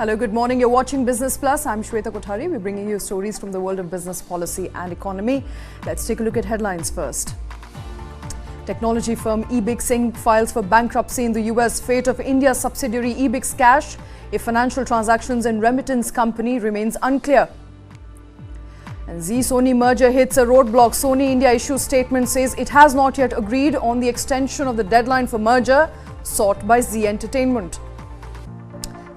Hello, good morning. You're watching Business Plus. I'm Shweta Kothari. We're bringing you stories from the world of business policy and economy. Let's take a look at headlines first. Technology firm Ebix Inc. files for bankruptcy in the US. Fate of India's subsidiary Ebix Cash, a financial transactions and remittance company, remains unclear. And Zee-Sony merger hits a roadblock. Sony India issues statement says it has not yet agreed on the extension of the deadline for merger sought by Zee Entertainment.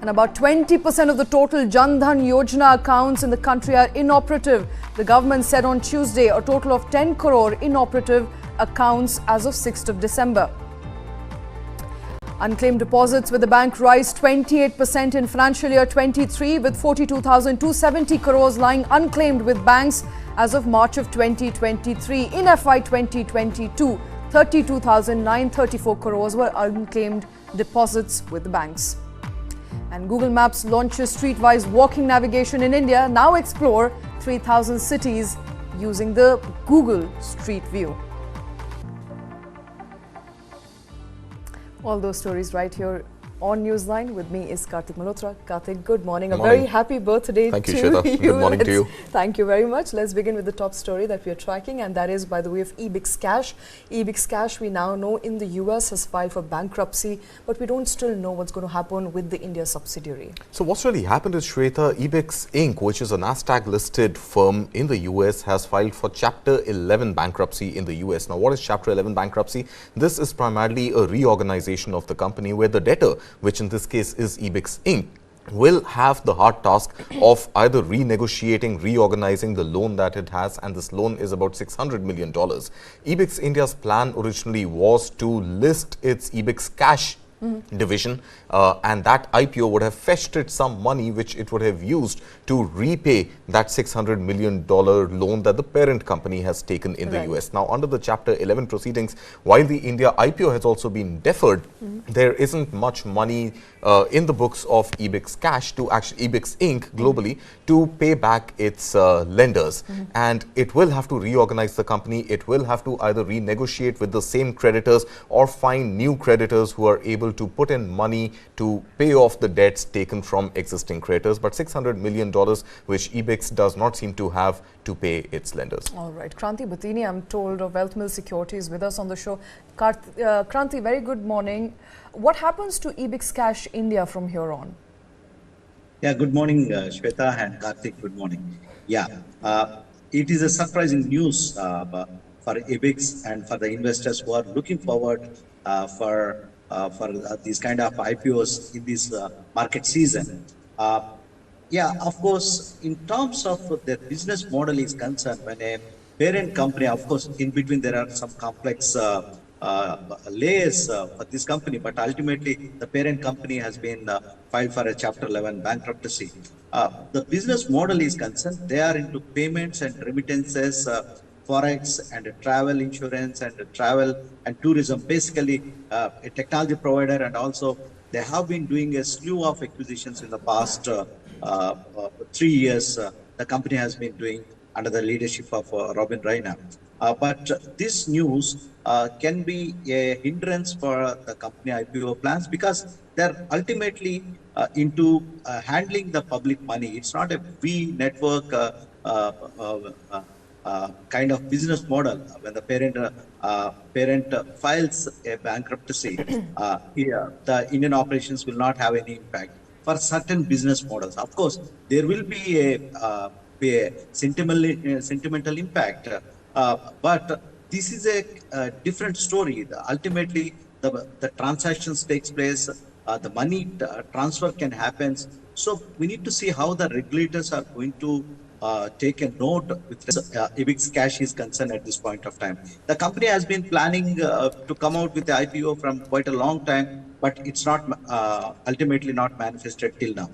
And about 20% of the total Dhan Yojana accounts in the country are inoperative. The government said on Tuesday a total of 10 crore inoperative accounts as of 6th of December. Unclaimed deposits with the bank rise 28% in financial year 23, with 42,270 crores lying unclaimed with banks as of March of 2023. In FY 2022, 32,934 crores were unclaimed deposits with the banks. And Google Maps launches streetwise walking navigation in India. Now explore 3,000 cities using the Google Street View. All those stories right here on Newsline. With me is Karthik Malhotra. Karthik, good morning. Good morning. A very happy birthday Thank you, to Shweta. you. Good morning to you. Thank you very much. Let's begin with the top story that we are tracking, and that is by the way of Ebix Cash. Ebix Cash, we now know in the US has filed for bankruptcy, but we don't still know what's going to happen with the India subsidiary. So what's really happened is, Shweta, Ebix Inc., which is a Nasdaq listed firm in the US, has filed for Chapter 11 bankruptcy in the US. Now, what is Chapter 11 bankruptcy? This is primarily a reorganization of the company where the debtor, which in this case is Ebix Inc., will have the hard task of either renegotiating, reorganizing the loan that it has, and this loan is about $600 million. Ebix India's plan originally was to list its Ebix Cash division, and that IPO would have fetched it some money which it would have used to repay that $600 million loan that the parent company has taken in the US. Now, under the Chapter 11 proceedings, while the India IPO has also been deferred, there isn't much money in the books of Ebix Cash to actually Ebix Inc. globally to pay back its lenders, and it will have to reorganize the company. It will have to either renegotiate with the same creditors or find new creditors who are able to put in money to pay off the debts taken from existing creditors, but $600 million which Ebix does not seem to have to pay its lenders. All right. Kranti Bhatini, I'm told, of Wealth Mill Securities with us on the show. Kranti, very good morning. What happens to Ebix Cash India from here on? Yeah, good morning, Shweta and Karthik. Good morning. Yeah, it is a surprising news for Ebix and for the investors who are looking forward for these kind of IPOs in this market season. Yeah, of course, in terms of their business model is concerned, when a parent company, of course, in between there are some complex layers for this company, but ultimately the parent company has been filed for a Chapter 11 bankruptcy. The business model is concerned, they are into payments and remittances, forex and travel insurance and travel and tourism, basically a technology provider, and also they have been doing a slew of acquisitions in the past 3 years. The company has been doing under the leadership of Robin Raina. But this news can be a hindrance for the company IPO plans, because they're ultimately into handling the public money. It's not a V network kind of business model. When the parent files a bankruptcy, the Indian operations will not have any impact. For certain business models, of course, there will be a sentimental impact, but this is a different story. Ultimately, the transactions takes place, the money transfer can happen. So we need to see how the regulators are going to take a note with Ebix Cash is concerned at this point of time. The company has been planning to come out with the IPO from quite a long time, but it's not ultimately not manifested till now.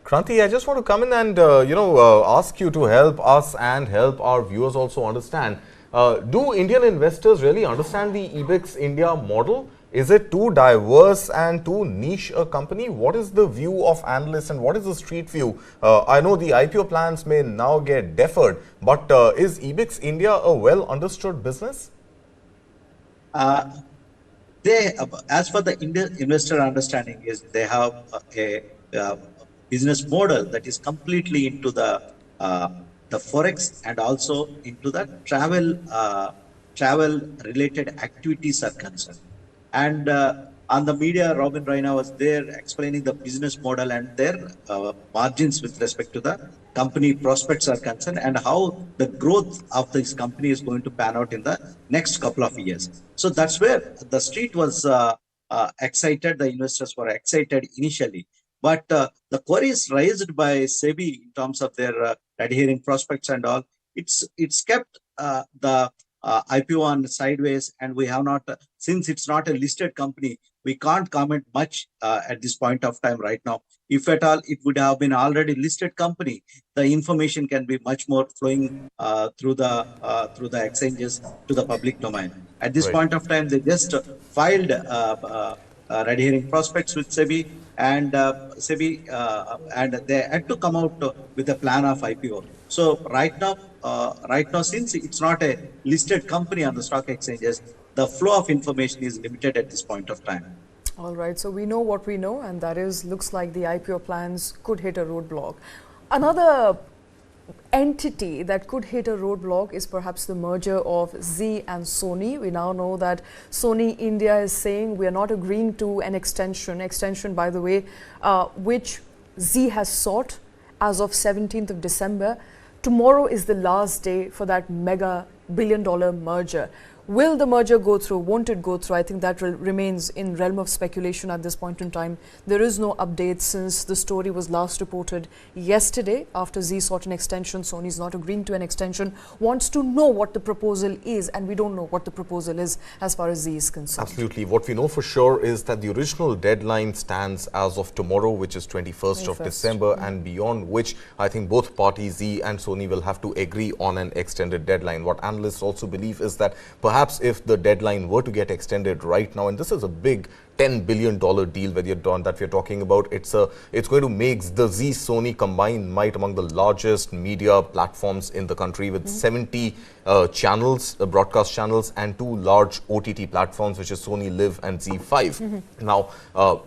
Kranti, I just want to come in and ask you to help us and help our viewers also understand. Do Indian investors really understand the Ebix India model? Is it too diverse and too niche a company? What is the view of analysts and what is the street view? I know the IPO plans may now get deferred, but is Ebix India a well understood business? As for the investor understanding, is they have business model that is completely into the forex and also into the travel related activities are concerned. And on the media, Robin Raina was there explaining the business model and their margins with respect to the company prospects are concerned and how the growth of this company is going to pan out in the next couple of years. So that's where the street was excited, the investors were excited initially. But the queries raised by SEBI in terms of their adhering prospects and all, it's kept the IPO on sideways, and we have not, since it's not a listed company, we can't comment much at this point of time right now. If at all, it would have been already listed company, the information can be much more flowing through the exchanges to the public domain. At this point of time, they just filed adhering prospects with SEBI, and and they had to come out with a plan of IPO. So right now, since it's not a listed company on the stock exchanges, the flow of information is limited at this point of time. All right, so we know what we know, and that is, looks like the IPO plans could hit a roadblock. Another entity that could hit a roadblock is perhaps the merger of Zee and Sony. We now know that Sony India is saying we are not agreeing to an extension, by the way, which Zee has sought as of 17th of December. Tomorrow is the last day for that mega billion-dollar merger. Will the merger go through? Won't it go through? I think that remains in realm of speculation at this point in time. There is no update since the story was last reported yesterday. After Zee sought an extension, Sony is not agreeing to an extension, wants to know what the proposal is, and we don't know what the proposal is as far as Zee is concerned. Absolutely. What we know for sure is that the original deadline stands as of tomorrow, which is 21st of December, and beyond which I think both parties, Zee and Sony, will have to agree on an extended deadline. What analysts also believe is that perhaps if the deadline were to get extended right now, and this is a big $10 billion deal that we're talking about, it's going to make the Zee-Sony combined might among the largest media platforms in the country, with 70 channels, broadcast channels, and 2 large OTT platforms, which is Sony Live and Zee5. Now,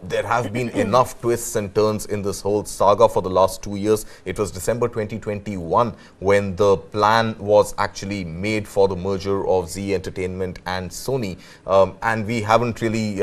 there have been enough twists and turns in this whole saga for the last 2 years. It was December 2021 when the plan was actually made for the merger of Zee Entertainment and Sony, and we haven't really,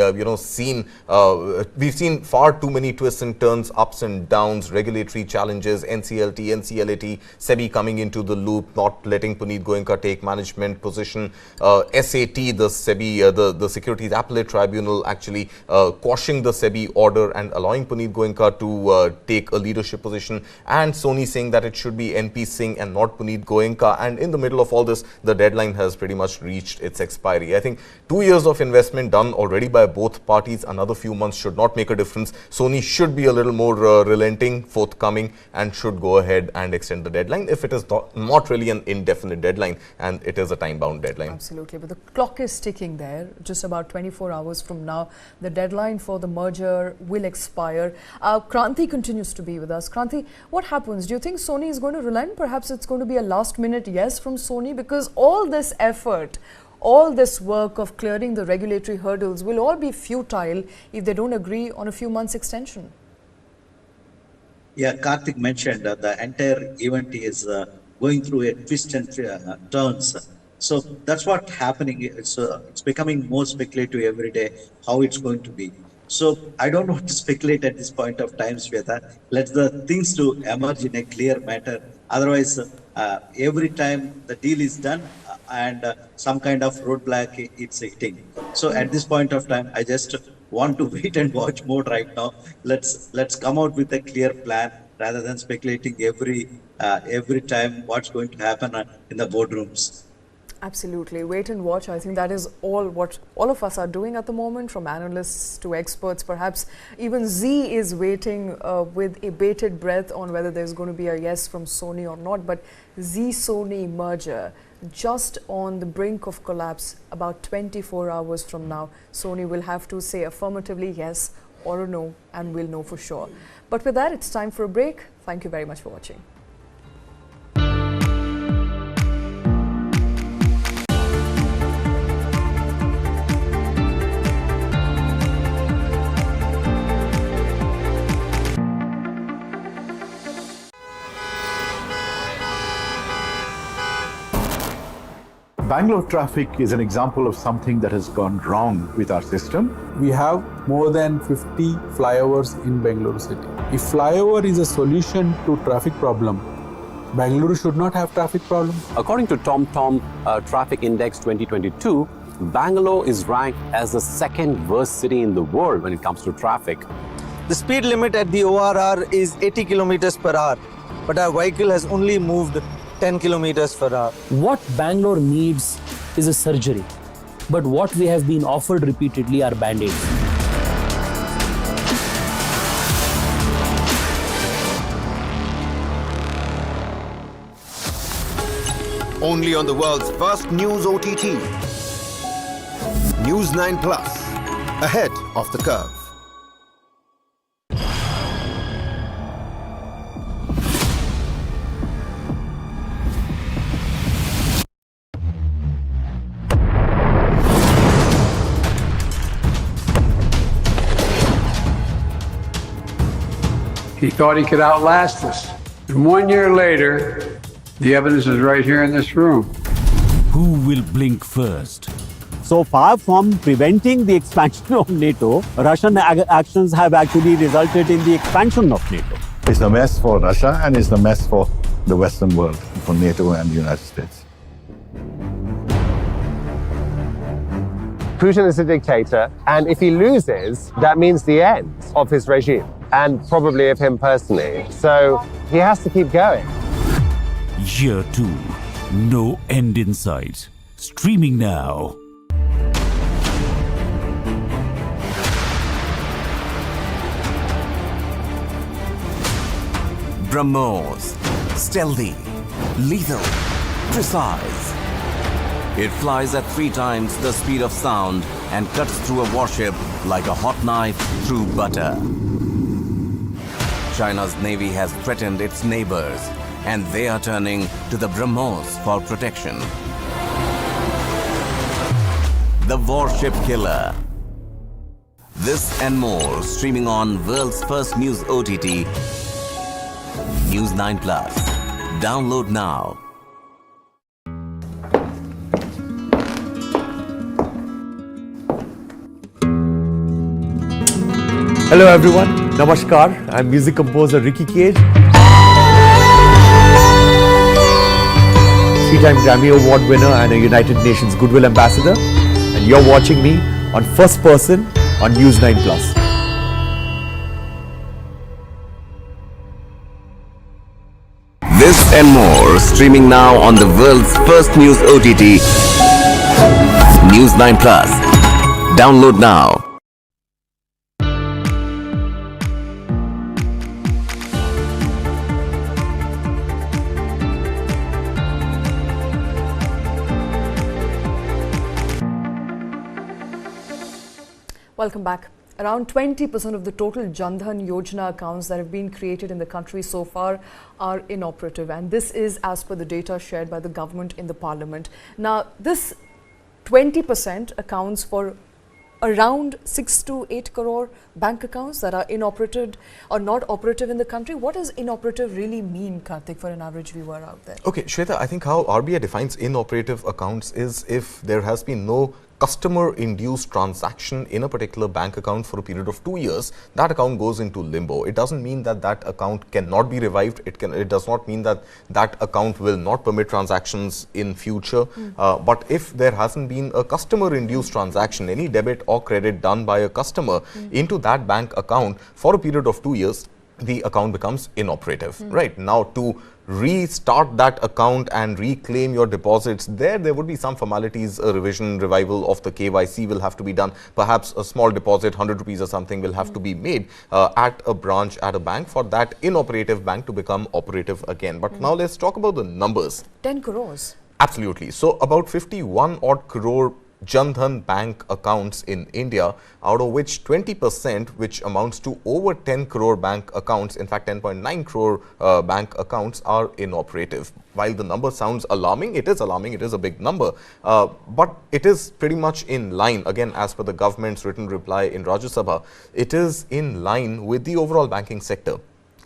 we've seen far too many twists and turns, ups and downs, regulatory challenges, NCLT, NCLAT, SEBI coming into the loop, not letting Puneet Goenka take management position, SAT, the SEBI, the Securities Appellate Tribunal, actually quashing the SEBI order and allowing Puneet Goenka to take a leadership position, and Sony saying that it should be NP Singh and not Puneet Goenka. And in the middle of all this, the deadline has pretty much reached its expiry. I think 2 years of investment done already by both parties. Another few months should not make a difference. Sony should be a little more relenting, forthcoming, and should go ahead and extend the deadline if it is not really an indefinite deadline, and it is a time-bound deadline. Absolutely, but the clock is ticking there. Just about 24 hours from now, the deadline for the merger will expire. Kranti continues to be with us. Kranti, what happens? Do you think Sony is going to relent? Perhaps it's going to be a last-minute yes from Sony, because all this effort, all this work of clearing the regulatory hurdles will all be futile if they don't agree on a few months extension. Yeah, Karthik mentioned the entire event is going through a twist and turns. So that's what's happening. It's becoming more speculative every day how it's going to be. So I don't want to speculate at this point of time, Shweta. Let the things to emerge in a clear matter. Otherwise, every time the deal is done, and some kind of roadblock it's hitting. So at this point of time, I just want to wait and watch mode right now. Let's come out with a clear plan rather than speculating every time what's going to happen in the boardrooms. Absolutely. Wait and watch. I think that is all what all of us are doing at the moment, from analysts to experts. Perhaps even Zee is waiting with a bated breath on whether there's going to be a yes from Sony or not. But Zee-Sony merger just on the brink of collapse. About 24 hours from now, Sony will have to say affirmatively yes or a no, and we'll know for sure. But with that, it's time for a break. Thank you very much for watching. Bangalore traffic is an example of something that has gone wrong with our system. We have more than 50 flyovers in Bengaluru city. If flyover is a solution to traffic problem, Bengaluru should not have traffic problem. According to TomTom Traffic Index 2022, Bangalore is ranked as the second worst city in the world when it comes to traffic. The speed limit at the ORR is 80 kilometers per hour, but our vehicle has only moved 10 kilometers per hour. What Bangalore needs is a surgery, but what we have been offered repeatedly are band-aids. Only on the world's first news OTT. News 9 Plus, ahead of the curve. He thought he could outlast us. And 1 year later, the evidence is right here in this room. Who will blink first? So far from preventing the expansion of NATO, Russian actions have actually resulted in the expansion of NATO. It's a mess for Russia and it's a mess for the Western world, for NATO and the United States. Putin is a dictator, and if he loses, that means the end of his regime, and probably of him personally. So he has to keep going. Year 2, no end in sight. Streaming now. BrahMos. Stealthy, lethal, precise. It flies at 3 times the speed of sound and cuts through a warship like a hot knife through butter. China's navy has threatened its neighbors, and they are turning to the BrahMos for protection. The Warship Killer. This and more streaming on world's first news OTT, News 9 Plus. Download now. Hello everyone, Namaskar. I'm music composer Ricky Cage. 3-time Grammy Award winner and a United Nations Goodwill Ambassador. And you're watching me on First Person on News 9 Plus. This and more streaming now on the world's first news OTT, News 9 Plus. Download now. Welcome back. Around 20% of the total Dhan Yojana accounts that have been created in the country so far are inoperative, and this is as per the data shared by the government in the parliament. Now, this 20% accounts for around 6 to 8 crore bank accounts that are inoperative or not operative in the country. What does inoperative really mean, Karthik, for an average viewer out there? Okay, Shweta, I think how RBI defines inoperative accounts is if there has been no customer-induced transaction in a particular bank account for a period of 2 years, that account goes into limbo. It doesn't mean that that account cannot be revived. It does not mean that that account will not permit transactions in future. But if there hasn't been a customer-induced transaction, any debit or credit done by a customer into that bank account for a period of 2 years, the account becomes inoperative. Right now, to restart that account and reclaim your deposits, there would be some formalities, a revision, revival of the KYC will have to be done. Perhaps a small deposit, 100 rupees or something, will have to be made at a branch at a bank for that inoperative bank to become operative again. But now let's talk about the numbers. 10 crores. Absolutely. So about 51 odd crore Dhan bank accounts in India, out of which 20%, which amounts to over 10 crore bank accounts, in fact 10.9 crore bank accounts, are inoperative. While the number sounds alarming, it is a big number, but it is pretty much in line, again as per the government's written reply in Rajya Sabha, it is in line with the overall banking sector.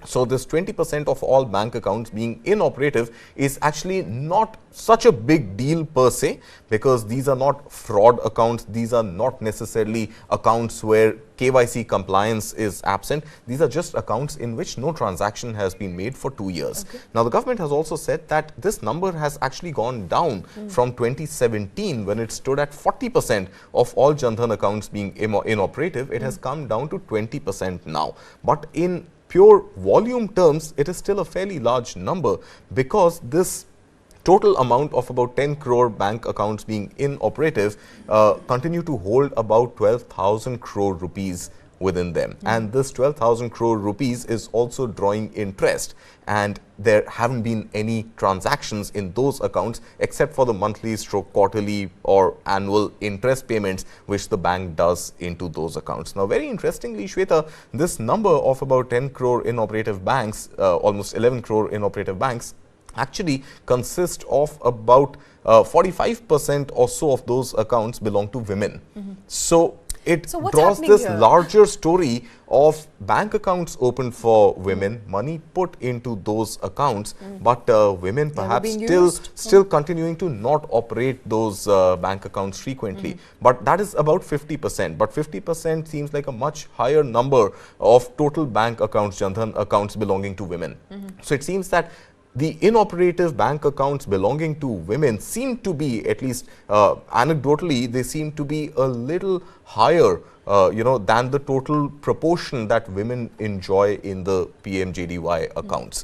So this 20% of all bank accounts being inoperative is actually not such a big deal per se, because these are not fraud accounts. These are not necessarily accounts where KYC compliance is absent. These are just accounts in which no transaction has been made for 2 years. Okay. Now, the government has also said that this number has actually gone down from 2017, when it stood at 40% of all Jan Dhan accounts being inoperative. It has come down to 20% now. But in pure volume terms, it is still a fairly large number, because this total amount of about 10 crore bank accounts being inoperative continue to hold about 12,000 crore rupees within them. And this 12,000 crore rupees is also drawing interest, and there haven't been any transactions in those accounts except for the monthly stroke quarterly or annual interest payments which the bank does into those accounts. Now, very interestingly, Shweta, this number of about 10 crore inoperative banks, almost 11 crore inoperative banks, actually consist of about 45% or so of those accounts belong to women. So it draws this larger story of bank accounts opened for women, money put into those accounts, but women perhaps still continuing to not operate those bank accounts frequently. But that is about 50%. But 50% seems like a much higher number of total bank accounts, Jan Dhan accounts belonging to women. So it seems that the inoperative bank accounts belonging to women seem to be, at least anecdotally, they seem to be a little higher than the total proportion that women enjoy in the PMJDY accounts.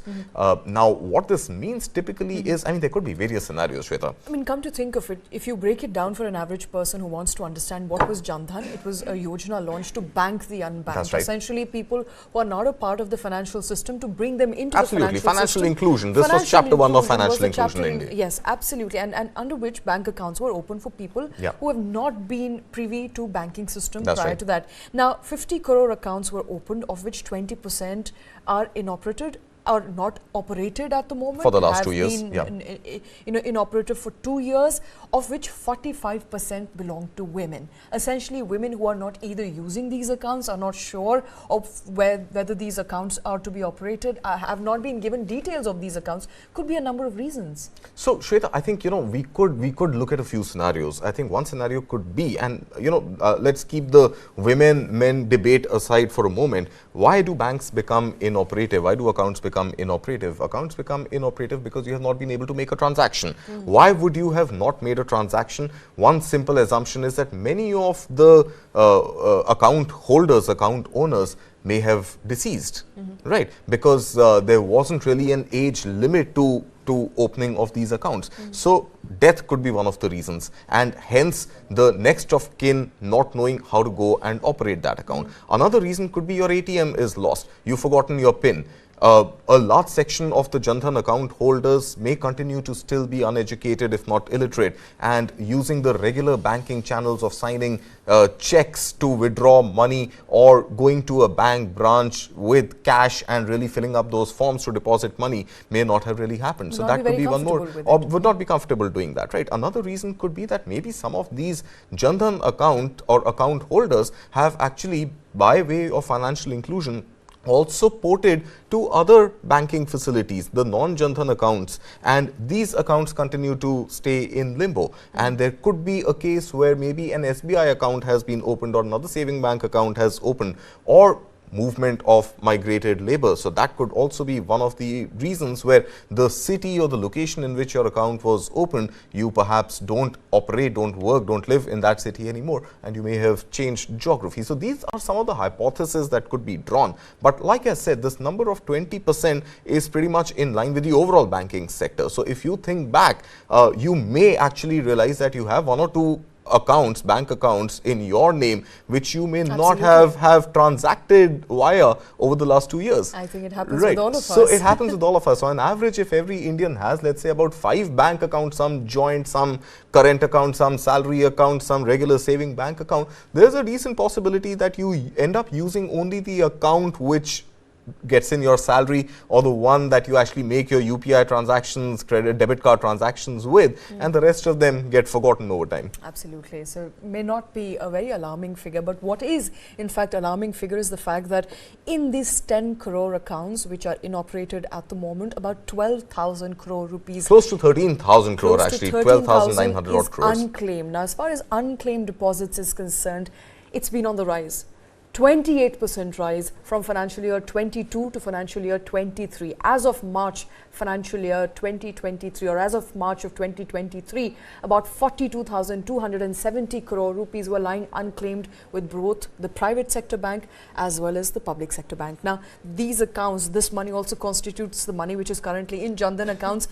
Now, what this means typically is, I mean, there could be various scenarios, Shweta. I mean, come to think of it, if you break it down for an average person who wants to understand what was Jan Dhan, it was a Yojana launched to bank the unbanked. That's right. Essentially, people who are not a part of the financial system, to bring them into the financial system. Financial inclusion. This was chapter 1 of financial inclusion in India. Yes, absolutely. And under which bank accounts were open for people who have not been privy to banking system prior to that. Now, 50 crore accounts were opened, of which 20% are inoperative or not operated at the moment. For the last 2 years, inoperative for 2 years, of which 45% belong to women. Essentially, women who are not either using these accounts, are not sure of whether these accounts are to be operated, have not been given details of these accounts. Could be a number of reasons. So, Shweta, I think, we could look at a few scenarios. I think one scenario could be, and, let's keep the women-men debate aside for a moment. Why do banks become inoperative? Why do accounts become inoperative? Accounts become inoperative because you have not been able to make a transaction. Why would you have not made a transaction? One simple assumption is that many of the account holders, account owners may have deceased, right? Because there wasn't really an age limit to opening of these accounts. So death could be one of the reasons, and hence the next of kin not knowing how to go and operate that account. Another reason could be your ATM is lost. You've forgotten your PIN. A large section of the Jan Dhan account holders may continue to still be uneducated, if not illiterate, and using the regular banking channels of signing checks to withdraw money or going to a bank branch with cash and really filling up those forms to deposit money may not have really happened. So that could be one more, or would not be comfortable doing that, right? Another reason could be that maybe some of these Jan Dhan account or account holders have actually, by way of financial inclusion, also ported to other banking facilities, the non-Jan Dhan accounts, and these accounts continue to stay in limbo. And there could be a case where maybe an SBI account has been opened or another saving bank account has opened, or movement of migrated labor. So that could also be one of the reasons where the city or the location in which your account was opened, you perhaps don't operate, don't work, don't live in that city anymore, and you may have changed geography. So these are some of the hypotheses that could be drawn. But like I said, this number of 20% is pretty much in line with the overall banking sector. So if you think back, you may actually realize that you have one or two accounts, bank accounts in your name, which you may not have transacted via over the last 2 years. I think it happens with all of us. So it happens with all of us. So on average, if every Indian has, let's say, about 5 bank accounts, some joint, some current account, some salary account, some regular saving bank account, there's a decent possibility that you end up using only the account which gets in your salary or the one that you actually make your UPI transactions, credit, debit card transactions with, and the rest of them get forgotten over time. Absolutely. So it may not be a very alarming figure, but what is in fact alarming figure is the fact that in these 10 crore accounts which are inoperated at the moment, about 12,000 crore rupees. Close to 13,000 crore actually, 12,900 odd crores. Unclaimed. Now, as far as unclaimed deposits is concerned, it's been on the rise. 28% rise from financial year 22 to financial year 23. As of March financial year 2023, or as of March of 2023, about 42,270 crore rupees were lying unclaimed with both the private sector bank as well as the public sector bank. Now, these accounts, this money also constitutes the money which is currently in Jan Dhan accounts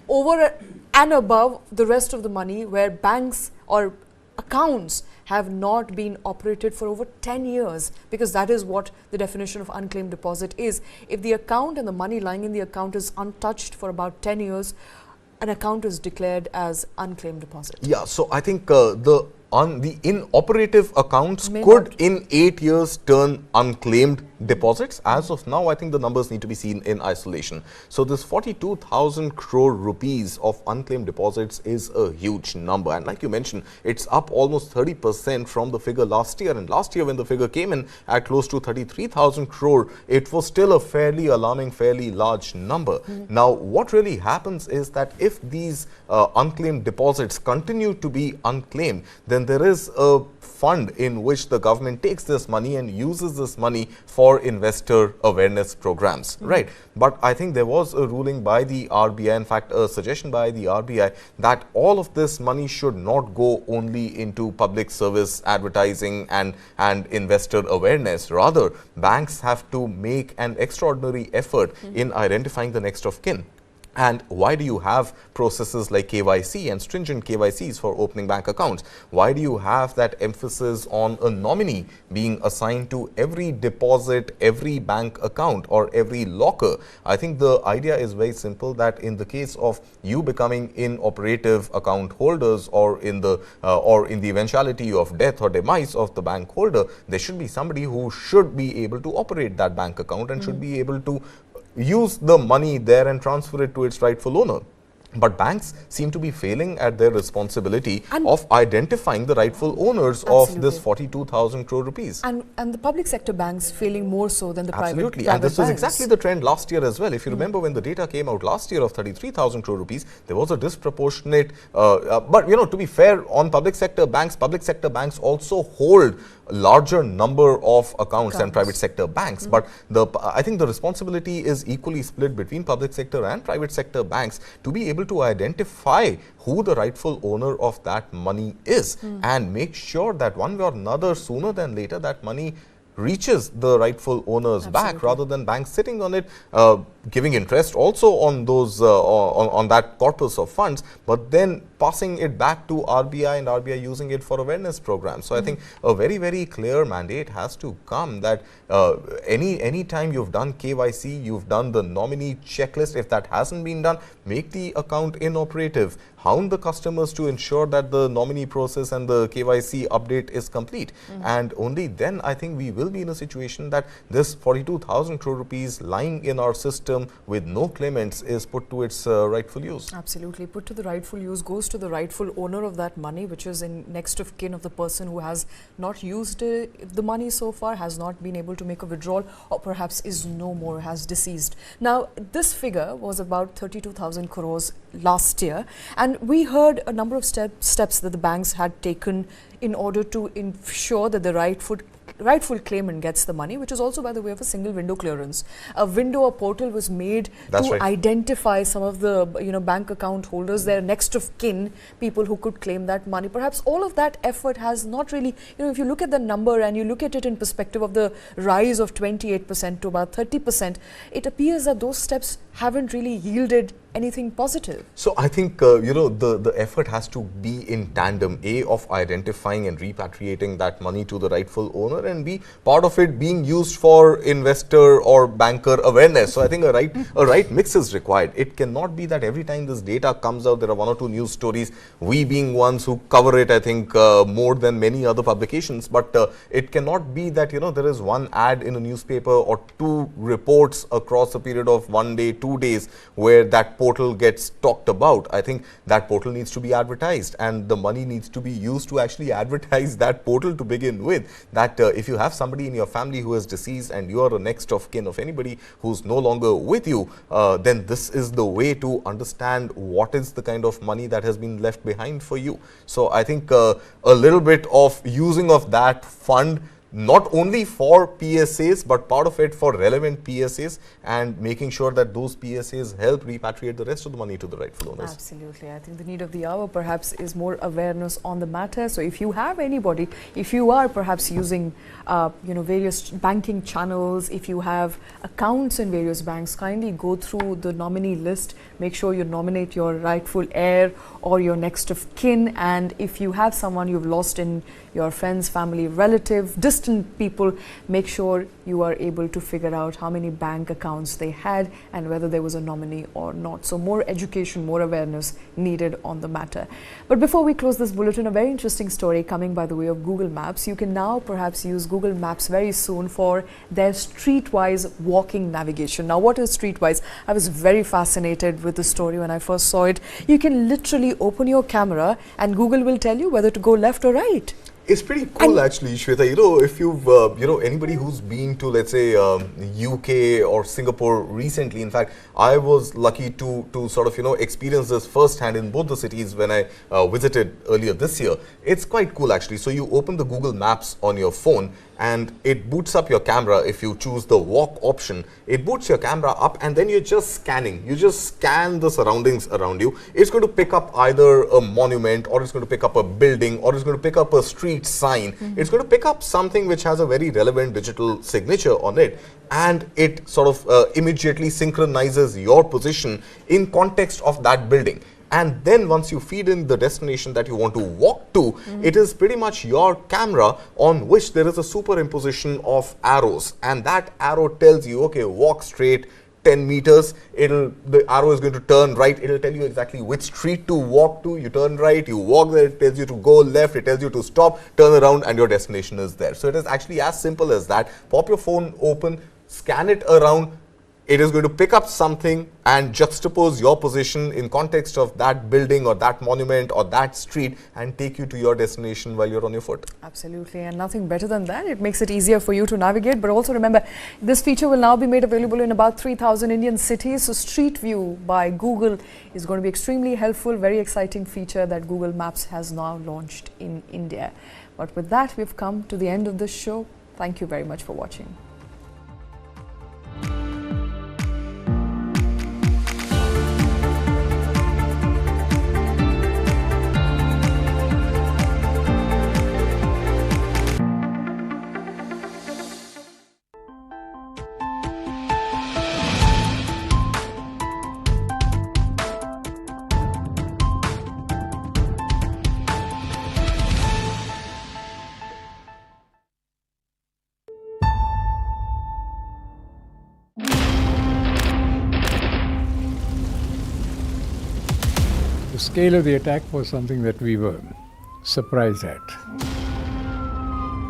over and above the rest of the money where banks or accounts have not been operated for over 10 years, because that is what the definition of unclaimed deposit is. If the account and the money lying in the account is untouched for about 10 years, an account is declared as unclaimed deposit. Yeah, so I think the inoperative accounts could in 8 years turn unclaimed deposits. As of now, I think the numbers need to be seen in isolation. So this 42,000 crore rupees of unclaimed deposits is a huge number, and like you mentioned, it's up almost 30% from the figure last year, and last year when the figure came in at close to 33,000 crore, it was still a fairly alarming, fairly large number. Now, what really happens is that if these unclaimed deposits continue to be unclaimed, then there is a fund in which the government takes this money and uses this money for investor awareness programs, right? But I think there was a ruling by the RBI, in fact a suggestion by the RBI, that all of this money should not go only into public service advertising and investor awareness. Rather, banks have to make an extraordinary effort in identifying the next of kin. And why do you have processes like KYC and stringent KYCs for opening bank accounts? Why do you have that emphasis on a nominee being assigned to every deposit, every bank account or every locker? I think the idea is very simple, that in the case of you becoming inoperative account holders, or in the eventuality of death or demise of the bank holder, there should be somebody who should be able to operate that bank account and should be able to use the money there and transfer it to its rightful owner. But banks seem to be failing at their responsibility of identifying the rightful owners of this 42,000 crore rupees. And the public sector banks failing more so than the private banks. And this was exactly the trend last year as well. If you remember, when the data came out last year of 33,000 crore rupees, there was a disproportionate, but you know, to be fair on public sector banks also hold a larger number of accounts than private sector banks. But I think the responsibility is equally split between public sector and private sector banks to be able to identify who the rightful owner of that money is and make sure that one way or another, sooner than later, that money reaches the rightful owners back, rather than banks sitting on it, giving interest also on those on that corpus of funds, but then passing it back to RBI and RBI using it for awareness programs. So I think a very, very clear mandate has to come that any time you've done KYC, you've done the nominee checklist. If that hasn't been done, make the account inoperative. Hound the customers to ensure that the nominee process and the KYC update is complete. And only then I think we will be in a situation that this 42,000 crore rupees lying in our system with no claimants is put to its rightful use. Absolutely. Put to the rightful use, goes to the rightful owner of that money, which is in next of kin of the person who has not used the money so far, has not been able to make a withdrawal, or perhaps is no more, has deceased. Now, this figure was about 32,000 crores last year, and we heard a number of steps that the banks had taken in order to ensure that the rightful claimant gets the money, which is also by the way of a single window clearance. A portal was made to identify some of the bank account holders, their next of kin, people who could claim that money. Perhaps all of that effort has not really, if you look at the number and you look at it in perspective of the rise of 28% to about 30%, it appears that those steps haven't really yielded anything positive? So I think, the effort has to be in tandem, A, of identifying and repatriating that money to the rightful owner, and B, part of it being used for investor or banker awareness. So I think a right mix is required. It cannot be that every time this data comes out, there are 1 or 2 news stories, we being ones who cover it, I think, more than many other publications. But it cannot be that, there is one ad in a newspaper or 2 reports across a period of 1 day, 2 days, where that portal gets talked about. I think that portal needs to be advertised, and the money needs to be used to actually advertise that portal to begin with. That if you have somebody in your family who is deceased and you are a next of kin of anybody who's no longer with you, then this is the way to understand what is the kind of money that has been left behind for you. So I think a little bit of using of that fund, not only for PSAs, but part of it for relevant PSAs, and making sure that those PSAs help repatriate the rest of the money to the rightful owners. Absolutely. I think the need of the hour perhaps is more awareness on the matter. So if you have anybody, if you are perhaps using various banking channels, if you have accounts in various banks, kindly go through the nominee list, make sure you nominate your rightful heir or your next of kin. And if you have someone you've lost in your friends, family, relative, distant people, make sure you are able to figure out how many bank accounts they had and whether there was a nominee or not. So more education, more awareness needed on the matter. But before we close this bulletin, a very interesting story coming by the way of Google Maps. You can now perhaps use Google Maps very soon for their streetwise walking navigation. Now, what is streetwise? I was very fascinated with the story when I first saw it. You can literally open your camera and Google will tell you whether to go left or right. It's pretty cool, actually, Shweta. If you've, anybody who's been to, let's say, UK or Singapore recently, in fact, I was lucky to sort of, experience this firsthand in both the cities when I visited earlier this year. It's quite cool, actually. So you open the Google Maps on your phone, and it boots up your camera. If you choose the walk option, it boots your camera up, and then you're just scanning. You just scan the surroundings around you. It's going to pick up either a monument, or it's going to pick up a building, or it's going to pick up a street sign. It's going to pick up something which has a very relevant digital signature on it, and it sort of immediately synchronizes your position in context of that building. And then once you feed in the destination that you want to walk to, it is pretty much your camera on which there is a superimposition of arrows. And that arrow tells you, okay, walk straight 10 meters. The arrow is going to turn right. It'll tell you exactly which street to walk to. You turn right, you walk there, it tells you to go left, it tells you to stop, turn around, and your destination is there. So it is actually as simple as that. Pop your phone open, scan it around. It is going to pick up something and juxtapose your position in context of that building or that monument or that street and take you to your destination while you're on your foot. Absolutely, and nothing better than that. It makes it easier for you to navigate, but also remember, this feature will now be made available in about 3,000 Indian cities. So StreetView by Google is going to be extremely helpful, very exciting feature that Google Maps has now launched in India. But with that, we've come to the end of this show. Thank you very much for watching. The scale of the attack was something that we were surprised at.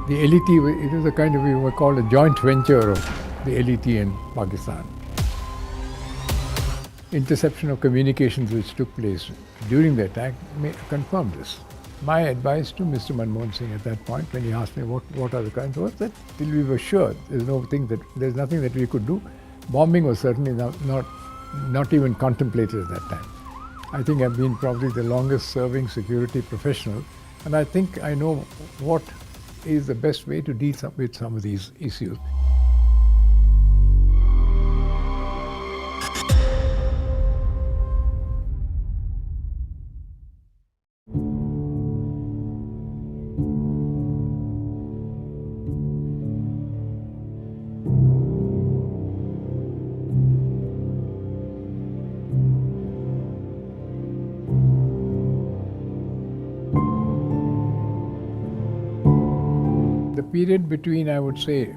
The LET, it was a kind of, we were called a joint venture of the LET and Pakistan. Interception of communications which took place during the attack confirmed this. My advice to Mr. Manmohan Singh at that point, when he asked me what are the kinds, was that till we were sure there's nothing that we could do. Bombing was certainly not even contemplated at that time. I think I've been probably the longest serving security professional, and I think I know what is the best way to deal with some of these issues. the period between, I would say,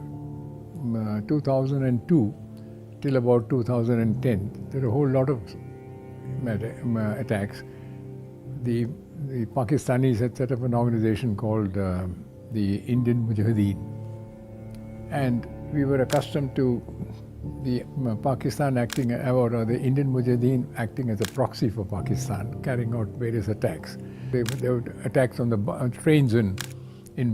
2002 till about 2010, there were a whole lot of attacks. The Pakistanis had set up an organization called the Indian Mujahideen, and we were accustomed to the Pakistan acting, or the Indian Mujahideen acting as a proxy for Pakistan, carrying out various attacks. There were attacks on the trains in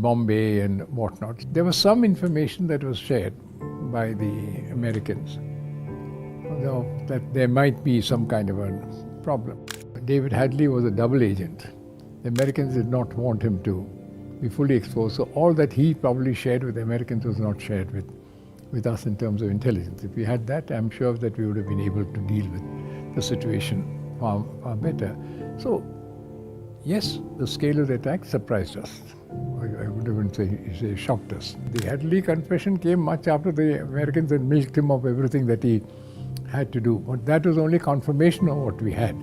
Bombay and whatnot. There was some information that was shared by the Americans that there might be some kind of a problem. David Hadley was a double agent. The Americans did not want him to be fully exposed, so all that he probably shared with the Americans was not shared with us in terms of intelligence. If we had that, I'm sure that we would have been able to deal with the situation far better. So, yes, the scale of the attack surprised us. I would even say shocked us. The Hadley confession came much after the Americans had milked him of everything that he had to do. But that was only confirmation of what we had.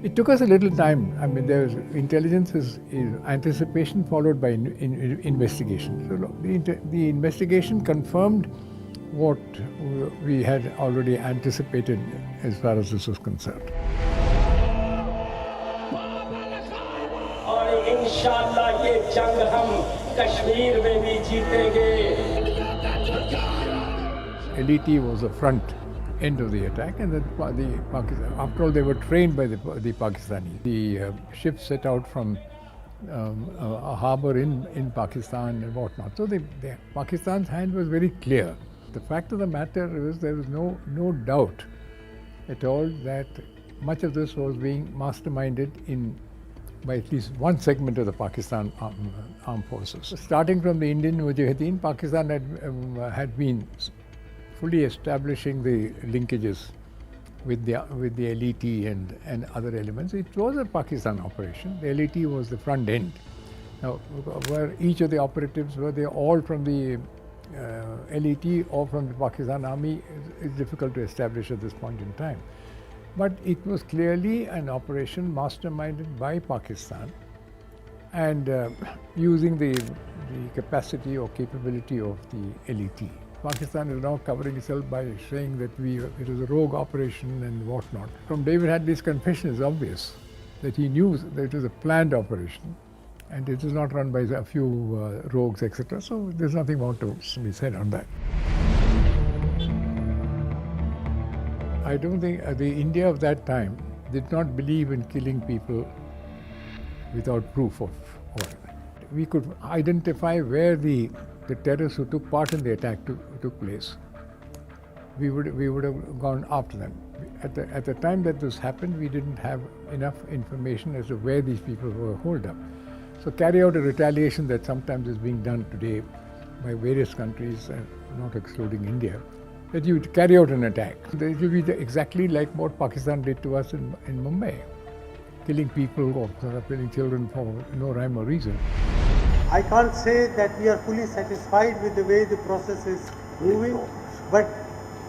It took us a little time. I mean, there was intelligence is anticipation followed by investigation. So the investigation confirmed what we had already anticipated as far as this was concerned. इंशाल्लाह ये जंग हम कश्मीर में भी जीतेंगे. LET was the front end of the attack, and after all, they were trained by the Pakistanis. The ship set out from a harbour in Pakistan and whatnot. So Pakistan's hand was very clear. The fact of the matter is there was no doubt at all that much of this was being masterminded by at least one segment of the Pakistan armed forces. Starting from the Indian Mujahideen, Pakistan had been fully establishing the linkages with the LET and other elements. It was a Pakistan operation. The LET was the front end. Now, where each of the operatives were they all from the LET or from the Pakistan Army is difficult to establish at this point in time. But it was clearly an operation masterminded by Pakistan and using the capacity or capability of the LET. Pakistan is now covering itself by saying that it was a rogue operation and whatnot. From David Hadley's confession, it's obvious that he knew that it was a planned operation and it was not run by a few rogues, etc. So there's nothing more to be said on that. I don't think the India of that time did not believe in killing people without proof of what. We could identify where the terrorists who took part in the attack took place. We would have gone after them. At the time that this happened, we didn't have enough information as to where these people were holed up. So carry out a retaliation that sometimes is being done today by various countries, not excluding India, that you carry out an attack. It will be exactly like what Pakistan did to us in Mumbai, killing people or killing children for no rhyme or reason. I can't say that we are fully satisfied with the way the process is moving, but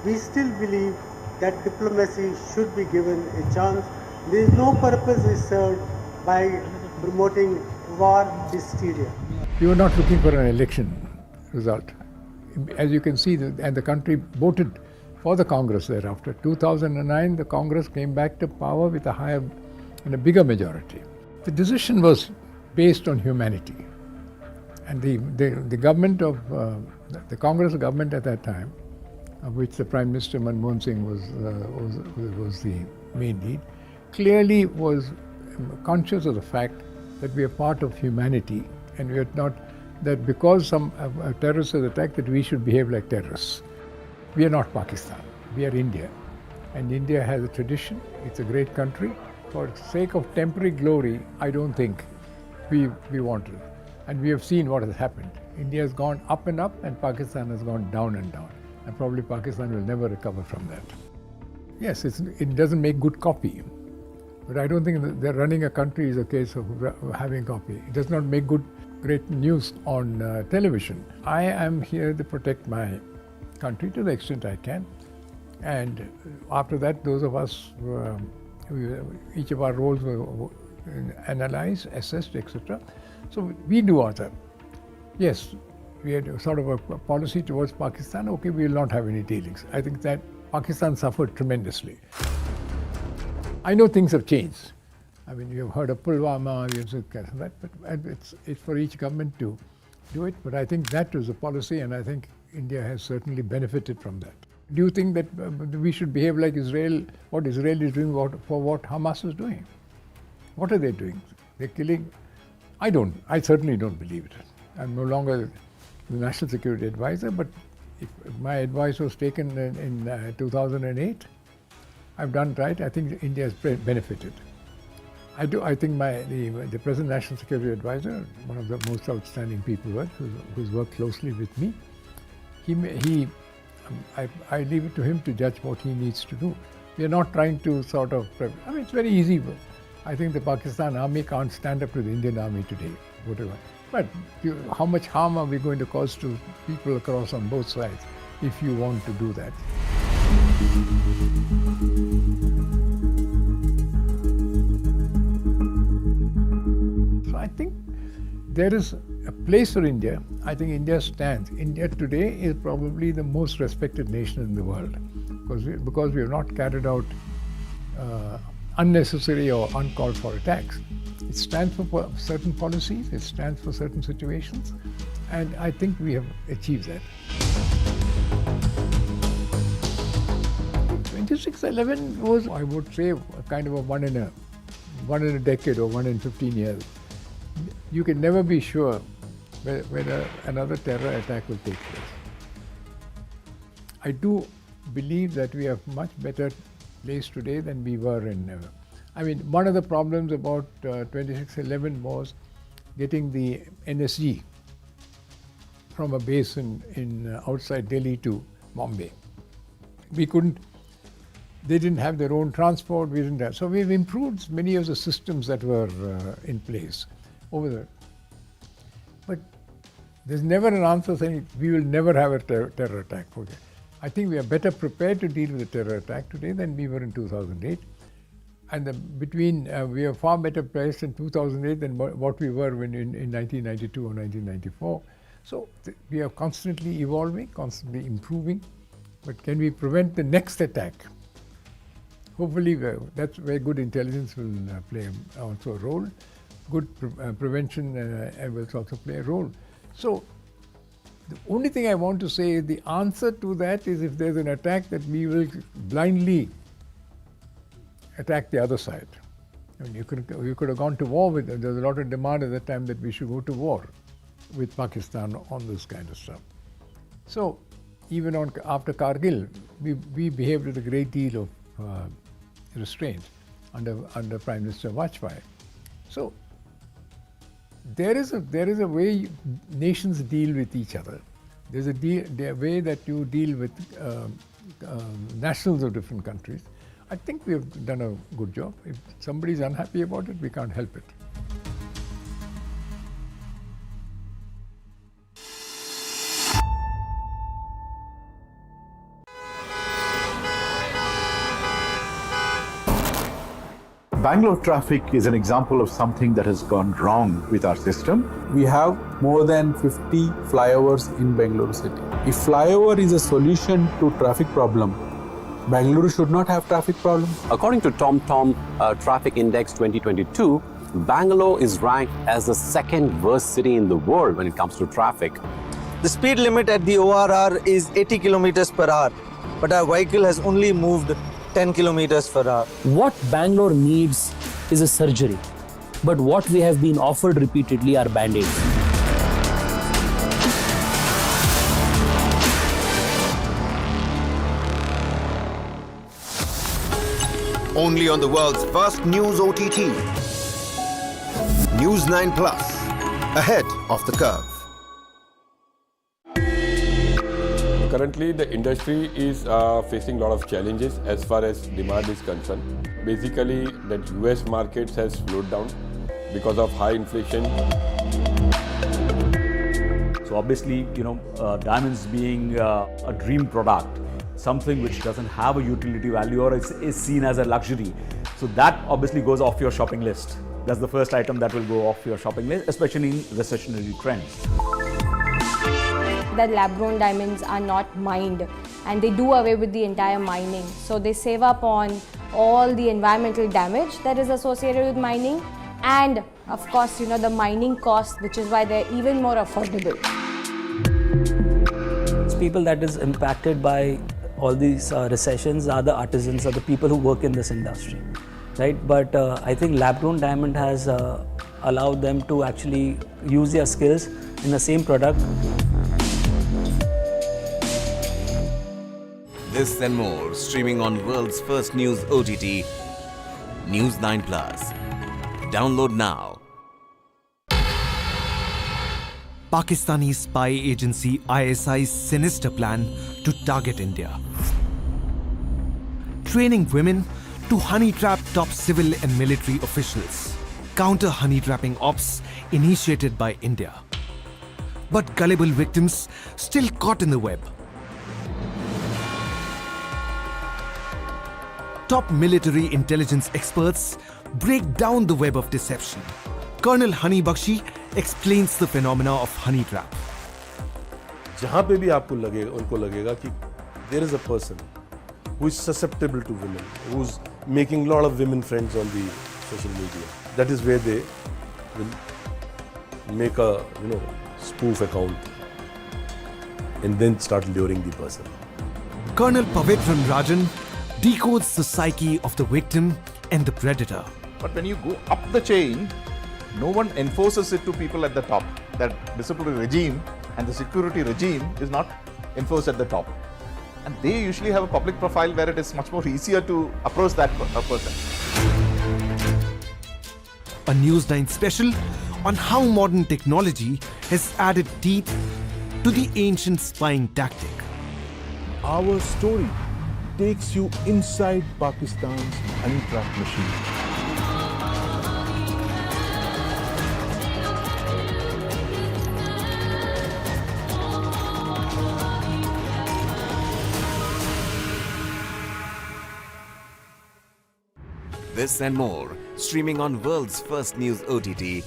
we still believe that diplomacy should be given a chance. There is no purpose is served by promoting war hysteria. We were not looking for an election result. As you can see, and the country voted for the Congress thereafter. 2009, the Congress came back to power with a higher and a bigger majority. The decision was based on humanity. And the government of, the Congress government at that time, of which the Prime Minister Manmohan Singh was the main lead, clearly was conscious of the fact that we are part of humanity and we are not, that because some terrorist has attacked that we should behave like terrorists. We are not Pakistan, we are India. And India has a tradition, it's a great country. For the sake of temporary glory, I don't think we want to. And we have seen what has happened. India has gone up and up and Pakistan has gone down and down. And probably Pakistan will never recover from that. Yes, it doesn't make good copy. But I don't think that running a country is a case of having copy. It does not make great news on television. I am here to protect my country to the extent I can. And after that, those of us, each of our roles were analyzed, assessed, etc. So we do our job. Yes, we had sort of a policy towards Pakistan, okay, we will not have any dealings. I think that Pakistan suffered tremendously. I know things have changed. I mean, you've heard of Pulwama, you've said that, but it's for each government to do it. But I think that was a policy, and I think India has certainly benefited from that. Do you think that we should behave like Israel, what Israel is doing for what Hamas is doing? What are they doing? They're killing. I certainly don't believe it. I'm no longer the National Security Advisor, but if my advice was taken in 2008, I've done right. I think India has benefited. I think the present National Security Advisor, one of the most outstanding people who's worked closely with me, I leave it to him to judge what he needs to do. We are not trying to sort of, I mean, it's very easy. I think the Pakistan army can't stand up to the Indian army today, whatever. But how much harm are we going to cause to people across on both sides if you want to do that? So I think there is a place for India. I think India stands. India today is probably the most respected nation in the world because we have not carried out unnecessary or uncalled for attacks. It stands for certain policies, it stands for certain situations, and I think we have achieved that. 26/11 was, I would say, a kind of a one in a decade or 1 in 15 years. You can never be sure whether another terror attack will take place. I do believe that we are much better placed today than we were in. I mean, one of the problems about 26/11 was getting the NSG from a base in outside Delhi to Bombay. We couldn't. They didn't have their own transport. We didn't have. So we've improved many of the systems that were in place over there. But there's never an answer saying we will never have a terror attack. Okay. I think we are better prepared to deal with a terror attack today than we were in 2008. And we are far better placed in 2008 than what we were in 1992 or 1994. So we are constantly evolving, constantly improving. But can we prevent the next attack? Hopefully, that's where good intelligence will play also a role. Good prevention will also play a role. So the only thing I want to say is the answer to that is if there's an attack that we will blindly attack the other side. I mean, you could have gone to war with them. There was a lot of demand at that time that we should go to war with Pakistan on this kind of stuff. So even after Kargil, we behaved with a great deal of restraint under Prime Minister Vajpayee. So there is a way nations deal with each other. There's a way that you deal with nationals of different countries. I think we have done a good job. If somebody is unhappy about it, we can't help it. Bangalore traffic is an example of something that has gone wrong with our system. We have more than 50 flyovers in Bengaluru city. If flyover is a solution to traffic problem, Bengaluru should not have traffic problem. According to TomTom Traffic Index 2022, Bangalore is ranked as the second worst city in the world when it comes to traffic. The speed limit at the ORR is 80 kilometers per hour, but our vehicle has only moved 10 kilometers per hour. What Bangalore needs is a surgery, but what we have been offered repeatedly are band-aids. Only on the world's first news OTT. News 9 Plus, ahead of the curve. Currently, the industry is facing a lot of challenges as far as demand is concerned. Basically, the US markets has slowed down because of high inflation. So obviously, diamonds being a dream product, something which doesn't have a utility value or is seen as a luxury. So that obviously goes off your shopping list. That's the first item that will go off your shopping list, especially in recessionary trends. that lab-grown diamonds are not mined, and they do away with the entire mining. So they save up on all the environmental damage that is associated with mining, and of course, the mining cost, which is why they're even more affordable. People that is impacted by all these recessions are the artisans, are the people who work in this industry, right? But I think lab-grown diamond has allowed them to actually use their skills in the same product. This and more streaming on world's first news OTT, News 9 Plus. Download now. Pakistani spy agency ISI's sinister plan to target India. Training women to honey trap top civil and military officials. Counter honey trapping ops initiated by India. But gullible victims still caught in the web. Top military intelligence experts break down the web of deception. Colonel Hani Bakshi explains the phenomena of honey trap. जहाँ पे भी आपको लगेगा, उनको लगेगा कि there is a person who is susceptible to women, who's making a lot of women friends on the social media. That is where they will make a spoof account and then start luring the person. Colonel Pavitran Rajan decodes the psyche of the victim and the predator. But when you go up the chain, no one enforces it to people at the top. That disciplinary regime and the security regime is not enforced at the top. And they usually have a public profile where it is much more easier to approach that person. A News 9 special on how modern technology has added teeth to the ancient spying tactic. Our story takes you inside Pakistan's honey trap machine. This and more streaming on world's first news OTT,